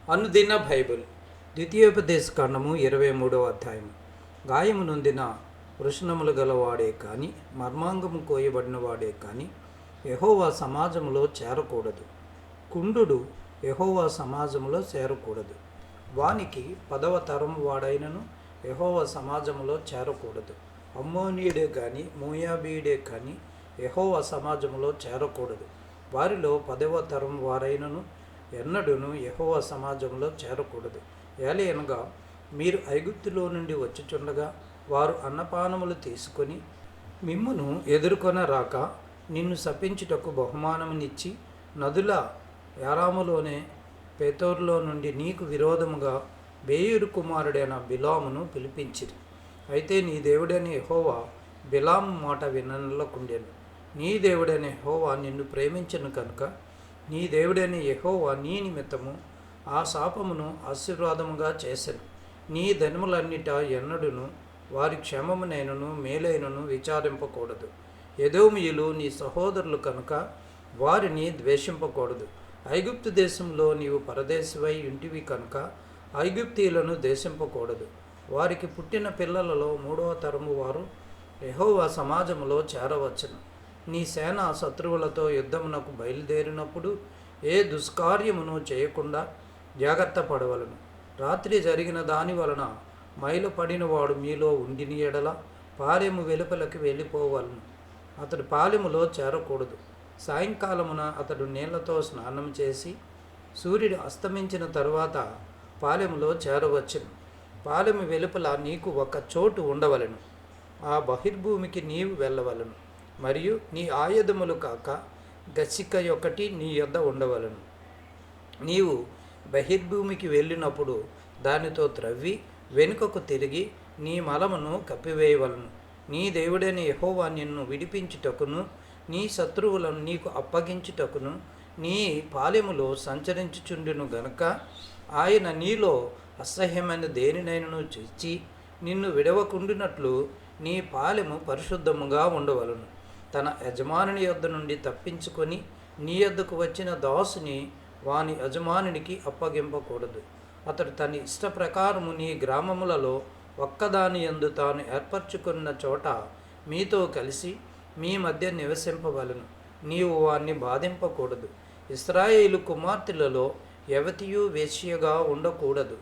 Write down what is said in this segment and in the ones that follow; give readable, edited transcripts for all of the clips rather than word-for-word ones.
అనుదిన బైబిల్ ద్వితీయోపదేశకాండము 23వ అధ్యాయం. గాయము నొందిన వృషణములు గలవాడే కానీ, మర్మాంగము కోయబడిన వాడే కానీ యెహోవా సమాజములో చేరకూడదు. కుండు యెహోవా సమాజములో చేరకూడదు. వానికి 10వ తరం వాడైనను యెహోవా సమాజములో చేరకూడదు. అమ్మోనీయుడే కానీ, మోయాబీయుడే కానీ యెహోవా సమాజములో చేరకూడదు. వారిలో 10వ తరం వారైనను ఎన్నడూను యెహోవా సమాజంలో చేరకూడదు. ఏలయనగా మీరు ఐగుప్తులో నుండి వచ్చుచుండగా వారు అన్నపానములు తీసుకొని మిమ్మును ఎదుర్కొన రాక నిన్ను శపించుటకు బహుమానమునిచ్చి నదుల యారాములోనే పేతోరులో నుండి నీకు విరోధముగా బేయూరు కుమారుడైన బిలామును పిలిపించిరి. అయితే నీ దేవుడైన యెహోవా బిలాము మాట వినకుండెను. నీ దేవుడైన యెహోవా నిన్ను ప్రేమించను కనుక నీ దేవుడైన యెహోవా నీ నిమిత్తము ఆ శాపమును ఆశీర్వాదముగా చేసెను. నీ ధనములన్నిట ఎన్నడును వారి క్షేమమునైనను మేలైనను విచారింపకూడదు. ఎదోమీయులు నీ సహోదరులు కనుక వారిని ద్వేషింపకూడదు. ఐగుప్తు దేశంలో నీవు పరదేశివై ఇంటివి కనుక ఐగుప్తీయులను ద్వేషింపకూడదు. వారికి పుట్టిన పిల్లలలో 3వ తరము వారు యెహోవా సమాజములో చేరవచ్చును. నీ సేన శత్రువులతో యుద్ధమునకు బయలుదేరినప్పుడు ఏ దుష్కార్యమును చేయకుండా జాగ్రత్త పడవలను. రాత్రి జరిగిన దాని వలన మైలు వాడు మీలో ఉండిని ఎడల పాలెము వెలుపలకి వెళ్ళిపోవలను. అతడు పాలెములో చేరకూడదు. సాయంకాలమున అతడు నీళ్లతో స్నానం చేసి సూర్యుడు అస్తమించిన తరువాత పాలెములో చేరవచ్చును. పాలెము వెలుపల నీకు ఒక చోటు ఉండవలను. ఆ బహిర్భూమికి నీవు వెళ్ళవలను. మరియు నీ ఆయుధములు కాక గసిక ఒకటి నీ యొద్ద ఉండవలను. నీవు బహిర్భూమికి వెళ్ళినప్పుడు దానితో త్రవ్వి వెనుకకు తిరిగి నీ మలమును కప్పివేయవలను. నీ దేవుడైన యెహోవా నిన్ను విడిపించుటకును నీ శత్రువులను నీకు అప్పగించుటకును నీ పాలెములో సంచరించుచుండును గనుక ఆయన నీలో అసహ్యమైన దేనినైనను చూచి నిన్ను విడవకుండినట్లు నీ పాలెము పరిశుద్ధముగా ఉండవలను. తన యజమానుని యొద్ద నుండి తప్పించుకొని నీ యొద్దకు వచ్చిన దాసుని వాని యజమానునికి అప్పగింపకూడదు. అతడు తన ఇష్ట ప్రకారము నీ గ్రామములలో ఒక్కదాని యందు తాను ఏర్పరచుకున్న చోట మీతో కలిసి మీ మధ్య నివసింపవలను. నీవు వాణ్ణి బాధింపకూడదు. ఇశ్రాయేలు కుమార్తెలలో యవతియు వేశ్యగా ఉండకూడదు.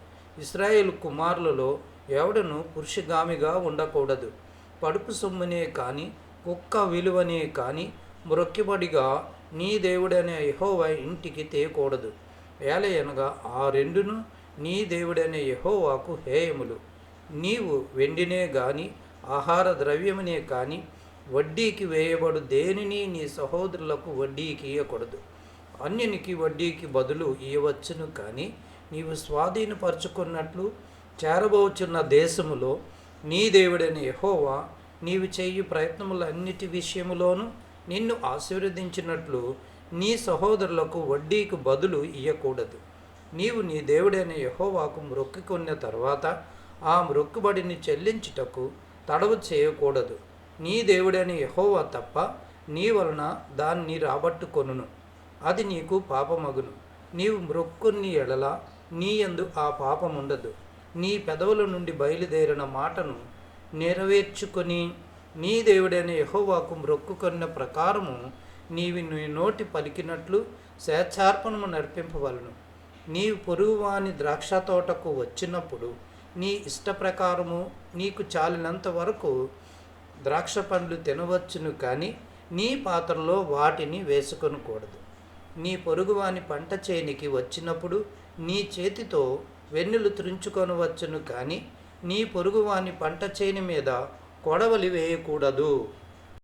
ఇశ్రాయేలు కుమారులలో ఎవడను పురుషగామిగా ఉండకూడదు. పడుపు సొమ్మునే కానీ కుక్క విలువనే కానీ మ్రొక్కిబడిగా నీ దేవుడైన యెహోవా ఇంటికి తేకూడదు. ఏలయనగా ఆ రెండును నీ దేవుడైన యెహోవాకు హేయములు. నీవు వెండినే గాని ఆహార ద్రవ్యమునే కానీ వడ్డీకి వేయబడు దేనిని నీ సహోదరులకు వడ్డీకి ఇయ్యకూడదు. అన్యునికి వడ్డీకి బదులు ఇయ్యవచ్చును కానీ నీవు స్వాధీనపరుచుకున్నట్లు చేరబోచున్న దేశములో నీ దేవుడైన యెహోవా నీవు చేయు ప్రయత్నములన్నిటి విషయములోనూ నిన్ను ఆశీర్వదించినట్లు నీ సహోదరులకు వడ్డీకి బదులు ఇయ్యకూడదు. నీవు నీ దేవుడైన యెహోవాకు మ్రొక్కుకున్న తర్వాత ఆ మ్రొక్కుబడిని చెల్లించుటకు తడవు చేయకూడదు. నీ దేవుడైన యెహోవా తప్ప నీ వలన దాన్ని రాబట్టుకొనును. అది నీకు పాపమగును. నీవు మ్రొక్కుని ఎడల నీ యందు ఆ పాపముండదు. నీ పెదవుల నుండి బయలుదేరిన మాటను నెరవేర్చుకొని నీ దేవుడైన యెహోవాకు మ్రొక్కుకొన్న ప్రకారము నీవి నీ నోటి పలికినట్లు స్వేచ్ఛార్పణము నర్పింపవలను. నీవు పొరుగువాని ద్రాక్ష తోటకు వచ్చినప్పుడు నీ ఇష్ట ప్రకారము నీకు చాలినంత వరకు ద్రాక్ష పండ్లు తినవచ్చును కానీ నీ పాత్రలో వాటిని వేసుకొనకూడదు. నీ పొరుగువాని పంట చేనికి వచ్చినప్పుడు నీ చేతితో వెన్నులు త్రుంచుకొనవచ్చును కానీ నీ పొరుగువాని పంట చేని మీద కొడవలి వేయకూడదు.